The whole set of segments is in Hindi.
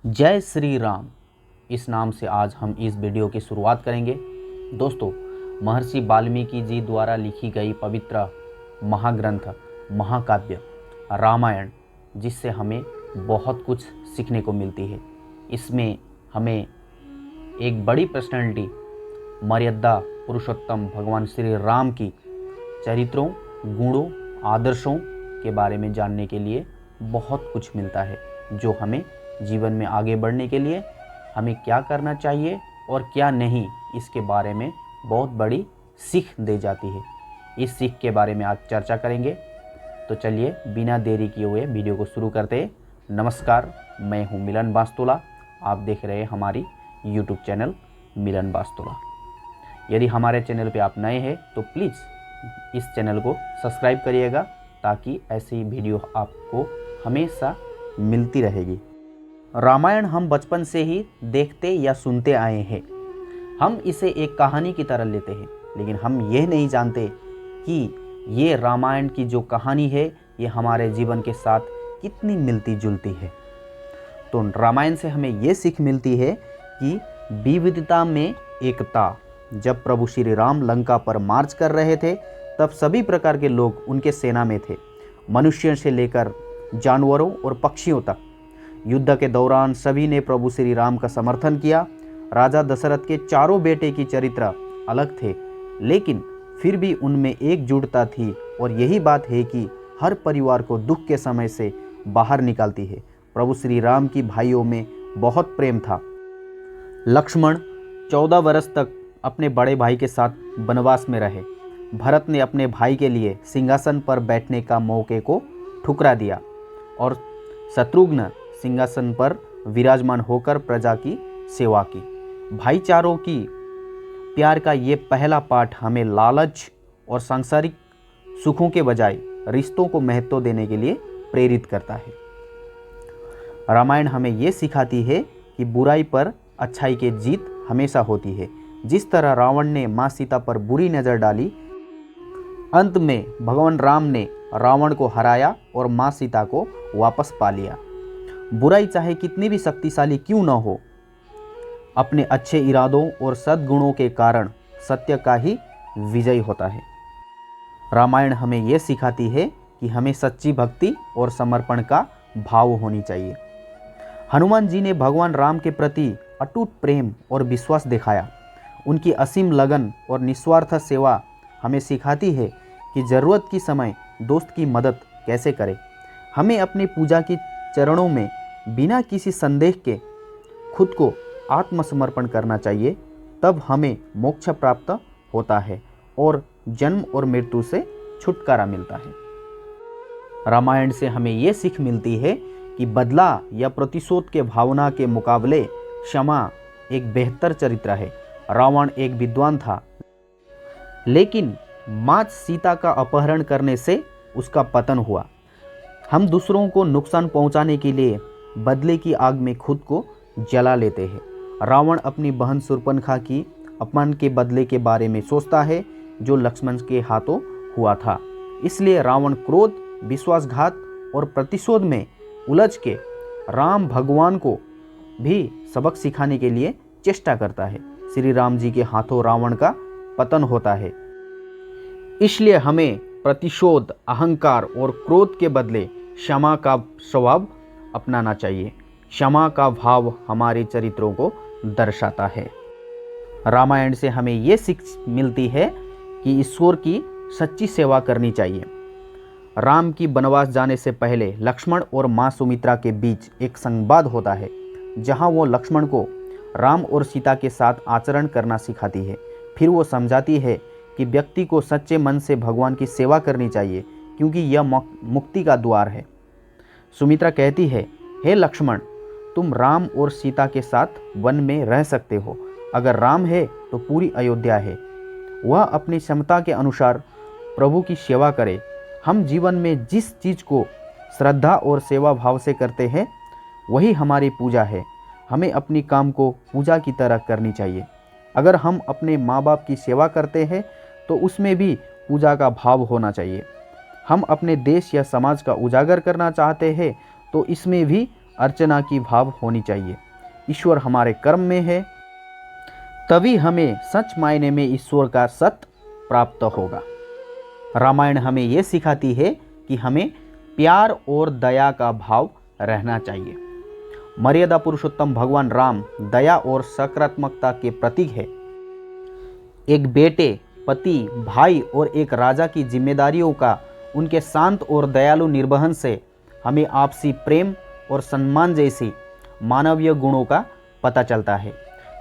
जय श्री राम। इस नाम से आज हम इस वीडियो की शुरुआत करेंगे। दोस्तों, महर्षि वाल्मीकि जी द्वारा लिखी गई पवित्र महाग्रंथ महाकाव्य रामायण, जिससे हमें बहुत कुछ सीखने को मिलती है। इसमें हमें एक बड़ी पर्सनैलिटी मर्यादा पुरुषोत्तम भगवान श्री राम की चरित्रों, गुणों, आदर्शों के बारे में जानने के लिए बहुत कुछ मिलता है, जो हमें जीवन में आगे बढ़ने के लिए हमें क्या करना चाहिए और क्या नहीं, इसके बारे में बहुत बड़ी सीख दे जाती है। इस सीख के बारे में आज चर्चा करेंगे। तो चलिए बिना देरी किए हुए वीडियो को शुरू करते हैं। नमस्कार, मैं हूं मिलन वास्तुला। आप देख रहे हैं हमारी यूट्यूब चैनल मिलन वास्तुला। यदि हमारे चैनल पे आप नए हैं तो प्लीज़ इस चैनल को सब्सक्राइब करिएगा, ताकि ऐसी वीडियो आपको हमेशा मिलती रहेगी। रामायण हम बचपन से ही देखते या सुनते आए हैं। हम इसे एक कहानी की तरह लेते हैं, लेकिन हम यह नहीं जानते कि ये रामायण की जो कहानी है ये हमारे जीवन के साथ कितनी मिलती जुलती है। तो रामायण से हमें ये सीख मिलती है कि विविधता में एकता। जब प्रभु श्री राम लंका पर मार्च कर रहे थे, तब सभी प्रकार के लोग उनके सेना में थे, मनुष्यों से लेकर जानवरों और पक्षियों तक। युद्ध के दौरान सभी ने प्रभु श्री राम का समर्थन किया। राजा दशरथ के चारों बेटे की चरित्र अलग थे, लेकिन फिर भी उनमें एकजुटता थी, और यही बात है कि हर परिवार को दुख के समय से बाहर निकालती है। प्रभु श्री राम की भाइयों में बहुत प्रेम था। लक्ष्मण 14 वर्ष तक अपने बड़े भाई के साथ वनवास में रहे। भरत ने अपने भाई के लिए सिंहासन पर बैठने का मौके को ठुकरा दिया, और शत्रुघ्न सिंहासन पर विराजमान होकर प्रजा की सेवा की। भाईचारों की प्यार का ये पहला पाठ हमें लालच और सांसारिक सुखों के बजाय रिश्तों को महत्व देने के लिए प्रेरित करता है। रामायण हमें ये सिखाती है कि बुराई पर अच्छाई की जीत हमेशा होती है। जिस तरह रावण ने माँ सीता पर बुरी नज़र डाली, अंत में भगवान राम ने रावण को हराया और माँ सीता को वापस पा लिया। बुराई चाहे कितनी भी शक्तिशाली क्यों न हो, अपने अच्छे इरादों और सद्गुणों के कारण सत्य का ही विजय होता है। रामायण हमें यह सिखाती है कि हमें सच्ची भक्ति और समर्पण का भाव होनी चाहिए। हनुमान जी ने भगवान राम के प्रति अटूट प्रेम और विश्वास दिखाया। उनकी असीम लगन और निस्वार्थ सेवा हमें सिखाती है कि ज़रूरत के समय दोस्त की मदद कैसे करें। हमें अपनी पूजा की चरणों में बिना किसी संदेह के खुद को आत्मसमर्पण करना चाहिए। तब हमें मोक्ष प्राप्त होता है और जन्म और मृत्यु से छुटकारा मिलता है। रामायण से हमें ये सीख मिलती है कि बदला या प्रतिशोध के भावना के मुकाबले क्षमा एक बेहतर चरित्र है। रावण एक विद्वान था, लेकिन माँ सीता का अपहरण करने से उसका पतन हुआ। हम दूसरों को नुकसान पहुंचाने के लिए बदले की आग में खुद को जला लेते हैं। रावण अपनी बहन शूर्पणखा की अपमान के बदले के बारे में सोचता है, जो लक्ष्मण के हाथों हुआ था। इसलिए रावण क्रोध, विश्वासघात और प्रतिशोध में उलझ के राम भगवान को भी सबक सिखाने के लिए चेष्टा करता है। श्री राम जी के हाथों रावण का पतन होता है। इसलिए हमें प्रतिशोध, अहंकार और क्रोध के बदले क्षमा का स्वभाव अपनाना चाहिए। क्षमा का भाव हमारे चरित्रों को दर्शाता है। रामायण से हमें ये सीख मिलती है कि ईश्वर की सच्ची सेवा करनी चाहिए। राम की वनवास जाने से पहले लक्ष्मण और माँ सुमित्रा के बीच एक संवाद होता है, जहाँ वो लक्ष्मण को राम और सीता के साथ आचरण करना सिखाती है। फिर वो समझाती है कि व्यक्ति को सच्चे मन से भगवान की सेवा करनी चाहिए, क्योंकि यह मुक्ति का द्वार है। सुमित्रा कहती है, हे लक्ष्मण, तुम राम और सीता के साथ वन में रह सकते हो। अगर राम है तो पूरी अयोध्या है। वह अपनी क्षमता के अनुसार प्रभु की सेवा करे। हम जीवन में जिस चीज़ को श्रद्धा और सेवा भाव से करते हैं, वही हमारी पूजा है। हमें अपनी काम को पूजा की तरह करनी चाहिए। अगर हम अपने माँ बाप की सेवा करते हैं तो उसमें भी पूजा का भाव होना चाहिए। हम अपने देश या समाज का उजागर करना चाहते हैं तो इसमें भी अर्चना की भाव होनी चाहिए। ईश्वर हमारे कर्म में है, तभी हमें सच मायने में ईश्वर का सत्य प्राप्त होगा। रामायण हमें ये सिखाती है कि हमें प्यार और दया का भाव रहना चाहिए। मर्यादा पुरुषोत्तम भगवान राम दया और सकारात्मकता के प्रतीक है। एक बेटे, पति, भाई और एक राजा की जिम्मेदारियों का उनके शांत और दयालु निर्वहन से हमें आपसी प्रेम और सम्मान जैसी मानवीय गुणों का पता चलता है।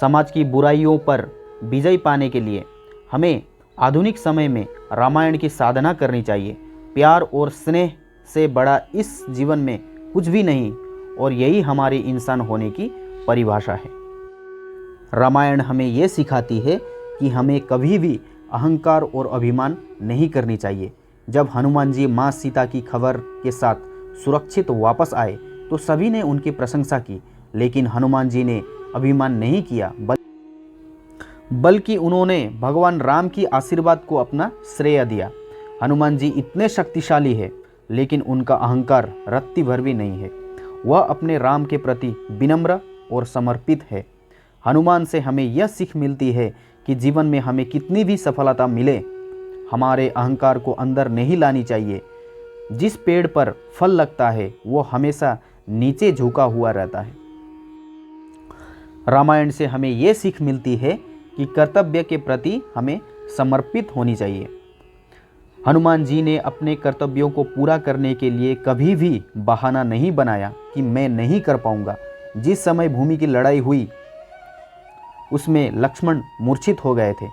समाज की बुराइयों पर विजय पाने के लिए हमें आधुनिक समय में रामायण की साधना करनी चाहिए। प्यार और स्नेह से बड़ा इस जीवन में कुछ भी नहीं, और यही हमारे इंसान होने की परिभाषा है। रामायण हमें ये सिखाती है कि हमें कभी भी अहंकार और अभिमान नहीं करनी चाहिए। जब हनुमान जी माँ सीता की खबर के साथ सुरक्षित वापस आए तो सभी ने उनकी प्रशंसा की, लेकिन हनुमान जी ने अभिमान नहीं किया, बल्कि उन्होंने भगवान राम की आशीर्वाद को अपना श्रेय दिया। हनुमान जी इतने शक्तिशाली है, लेकिन उनका अहंकार रत्ती भर भी नहीं है। वह अपने राम के प्रति विनम्र और समर्पित है। हनुमान से हमें यह सीख मिलती है कि जीवन में हमें कितनी भी सफलता मिले, हमारे अहंकार को अंदर नहीं लानी चाहिए। जिस पेड़ पर फल लगता है वो हमेशा नीचे झुका हुआ रहता है। रामायण से हमें ये सीख मिलती है कि कर्तव्य के प्रति हमें समर्पित होनी चाहिए। हनुमान जी ने अपने कर्तव्यों को पूरा करने के लिए कभी भी बहाना नहीं बनाया कि मैं नहीं कर पाऊंगा। जिस समय भूमि की लड़ाई हुई उसमें लक्ष्मण मूर्छित हो गए थे,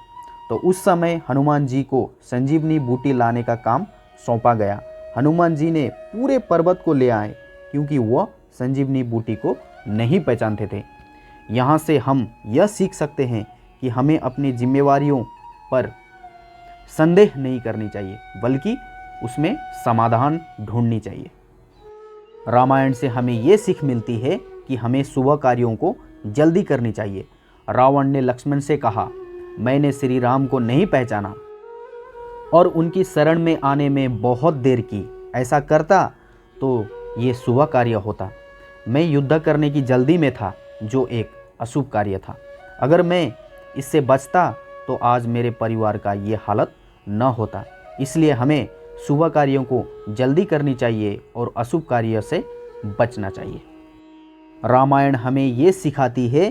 तो उस समय हनुमान जी को संजीवनी बूटी लाने का काम सौंपा गया। हनुमान जी ने पूरे पर्वत को ले आए, क्योंकि वह संजीवनी बूटी को नहीं पहचानते थे। यहाँ से हम यह सीख सकते हैं कि हमें अपनी जिम्मेवारियों पर संदेह नहीं करनी चाहिए, बल्कि उसमें समाधान ढूंढनी चाहिए। रामायण से हमें ये सीख मिलती है कि हमें शुभ कार्यों को जल्दी करनी चाहिए। रावण ने लक्ष्मण से कहा, मैंने श्री राम को नहीं पहचाना और उनकी शरण में आने में बहुत देर की। ऐसा करता तो ये शुभ कार्य होता। मैं युद्ध करने की जल्दी में था, जो एक अशुभ कार्य था। अगर मैं इससे बचता तो आज मेरे परिवार का ये हालत न होता। इसलिए हमें शुभ कार्यों को जल्दी करनी चाहिए और अशुभ कार्य से बचना चाहिए। रामायण हमें ये सिखाती है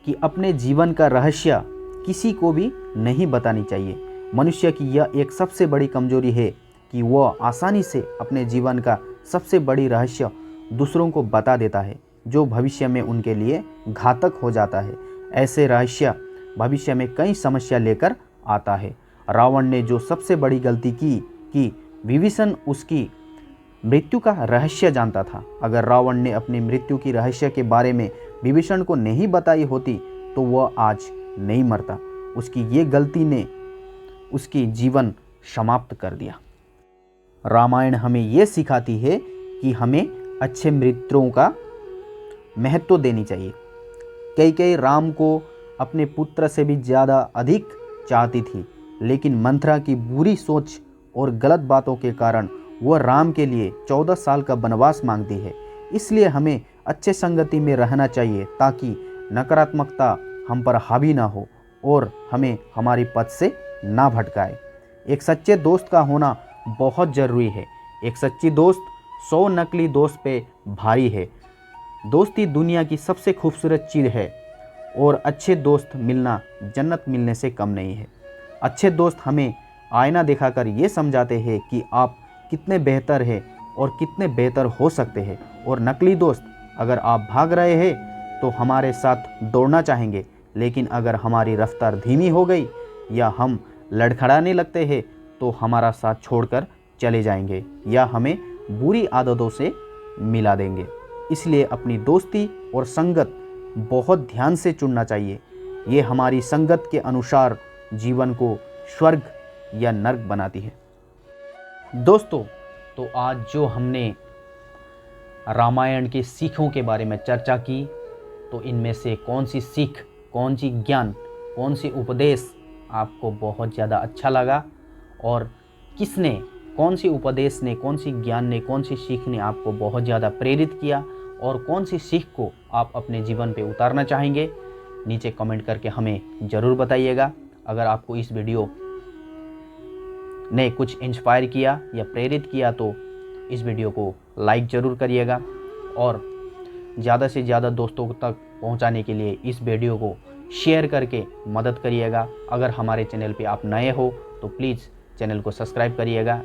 कि अपने जीवन का रहस्य किसी को भी नहीं बतानी चाहिए। मनुष्य की यह एक सबसे बड़ी कमजोरी है कि वह आसानी से अपने जीवन का सबसे बड़ी रहस्य दूसरों को बता देता है, जो भविष्य में उनके लिए घातक हो जाता है। ऐसे रहस्य भविष्य में कई समस्या लेकर आता है। रावण ने जो सबसे बड़ी गलती की कि विभीषण उसकी मृत्यु का रहस्य जानता था। अगर रावण ने अपनी मृत्यु की रहस्य के बारे में विभीषण को नहीं बताई होती तो वह आज नहीं मरता। उसकी ये गलती ने उसकी जीवन समाप्त कर दिया। रामायण हमें ये सिखाती है कि हमें अच्छे मित्रों का महत्व देनी चाहिए। कैकेयी राम को अपने पुत्र से भी ज़्यादा अधिक चाहती थी, लेकिन मंथरा की बुरी सोच और गलत बातों के कारण वह राम के लिए 14 साल का वनवास मांगती है। इसलिए हमें अच्छे संगति में रहना चाहिए, ताकि नकारात्मकता हम पर हावी ना हो और हमें हमारी पथ से ना भटकाए। एक सच्चे दोस्त का होना बहुत ज़रूरी है। एक सच्ची दोस्त 100 नकली दोस्त पे भारी है। दोस्ती दुनिया की सबसे खूबसूरत चीज़ है और अच्छे दोस्त मिलना जन्नत मिलने से कम नहीं है। अच्छे दोस्त हमें आईना दिखाकर ये समझाते हैं कि आप कितने बेहतर हैं और कितने बेहतर हो सकते हैं। और नकली दोस्त, अगर आप भाग रहे हैं तो हमारे साथ दौड़ना चाहेंगे, लेकिन अगर हमारी रफ्तार धीमी हो गई या हम लड़खड़ाने लगते हैं तो हमारा साथ छोड़कर चले जाएंगे या हमें बुरी आदतों से मिला देंगे। इसलिए अपनी दोस्ती और संगत बहुत ध्यान से चुनना चाहिए। ये हमारी संगत के अनुसार जीवन को स्वर्ग या नर्क बनाती है। दोस्तों, तो आज जो हमने रामायण के सीखों के बारे में चर्चा की, तो इनमें से कौन सी सीख, कौन सी ज्ञान, कौन सी उपदेश आपको बहुत ज़्यादा अच्छा लगा, और किसने, कौन सी उपदेश ने, कौन सी ज्ञान ने, कौन सी सीख ने आपको बहुत ज़्यादा प्रेरित किया और कौन सी सीख को आप अपने जीवन पे उतारना चाहेंगे, नीचे कमेंट करके हमें ज़रूर बताइएगा। अगर आपको इस वीडियो ने कुछ इंस्पायर किया या प्रेरित किया तो इस वीडियो को लाइक ज़रूर करिएगा और ज़्यादा से ज़्यादा दोस्तों तक पहुंचाने के लिए इस वीडियो को शेयर करके मदद करिएगा। अगर हमारे चैनल पे आप नए हो तो प्लीज़ चैनल को सब्सक्राइब करिएगा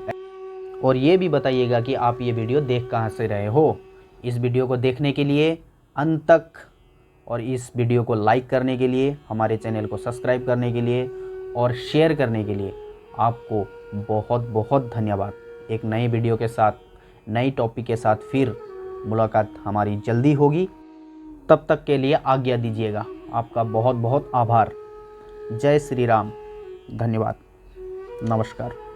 और ये भी बताइएगा कि आप ये वीडियो देख कहाँ से रहे हो। इस वीडियो को देखने के लिए अंत तक और इस वीडियो को लाइक करने के लिए, हमारे चैनल को सब्सक्राइब करने के लिए और शेयर करने के लिए आपको बहुत बहुत धन्यवाद। एक नई वीडियो के साथ, नई टॉपिक के साथ फिर मुलाकात हमारी जल्दी होगी। तब तक के लिए आज्ञा दीजिएगा। आपका बहुत बहुत आभार। जय श्री राम। धन्यवाद। नमस्कार।